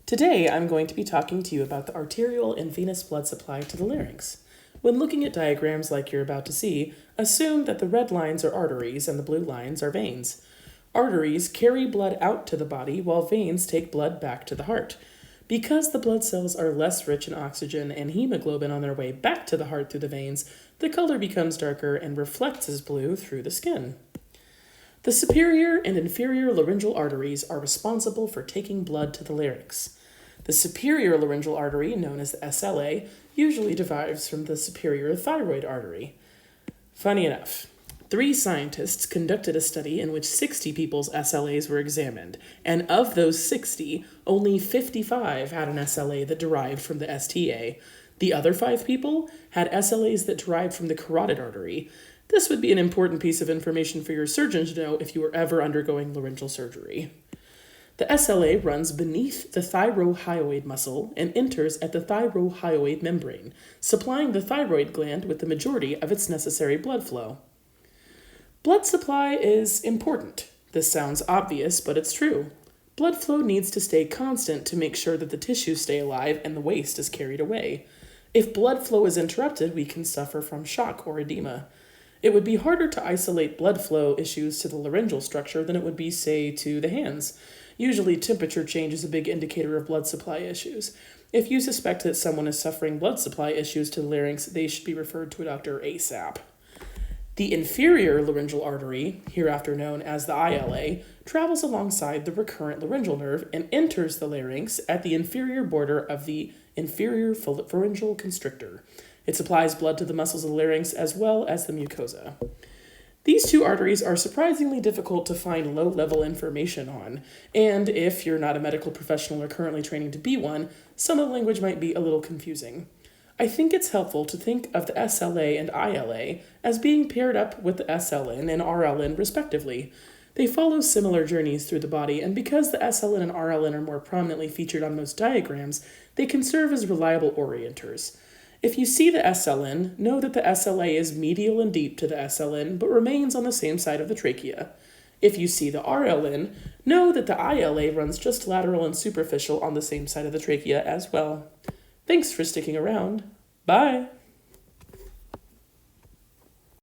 Today, I'm going to be talking to you about the arterial and venous blood supply to the larynx. When looking at diagrams like you're about to see, assume that the red lines are arteries and the blue lines are veins. Arteries carry blood out to the body while veins take blood back to the heart. Because the blood cells are less rich in oxygen and hemoglobin on their way back to the heart through the veins, the color becomes darker and reflects as blue through the skin. The superior and inferior laryngeal arteries are responsible for taking blood to the larynx. The superior laryngeal artery, known as the SLA, usually derives from the superior thyroid artery. Funny enough, 3 scientists conducted a study in which 60 people's SLAs were examined, and of those 60, only 55 had an SLA that derived from the STA. The other 5 people had SLAs that derived from the carotid artery. This would be an important piece of information for your surgeon to know if you were ever undergoing laryngeal surgery. The SLA runs beneath the thyrohyoid muscle and enters at the thyrohyoid membrane, supplying the thyroid gland with the majority of its necessary blood flow. Blood supply is important. This sounds obvious, but it's true. Blood flow needs to stay constant to make sure that the tissues stay alive and the waste is carried away. If blood flow is interrupted, we can suffer from shock or edema. It would be harder to isolate blood flow issues to the laryngeal structure than it would be, say, to the hands. Usually, temperature change is a big indicator of blood supply issues. If you suspect that someone is suffering blood supply issues to the larynx, they should be referred to a doctor ASAP. The inferior laryngeal artery, hereafter known as the ILA, travels alongside the recurrent laryngeal nerve and enters the larynx at the inferior border of the inferior pharyngeal constrictor. It supplies blood to the muscles of the larynx as well as the mucosa. These 2 arteries are surprisingly difficult to find low-level information on, and if you're not a medical professional or currently training to be one, some of the language might be a little confusing. I think it's helpful to think of the SLA and ILA as being paired up with the SLN and RLN respectively. They follow similar journeys through the body, and because the SLN and RLN are more prominently featured on most diagrams, they can serve as reliable orienters. If you see the SLN, know that the SLA is medial and deep to the SLN, but remains on the same side of the trachea. If you see the RLN, know that the ILA runs just lateral and superficial on the same side of the trachea as well. Thanks for sticking around. Bye!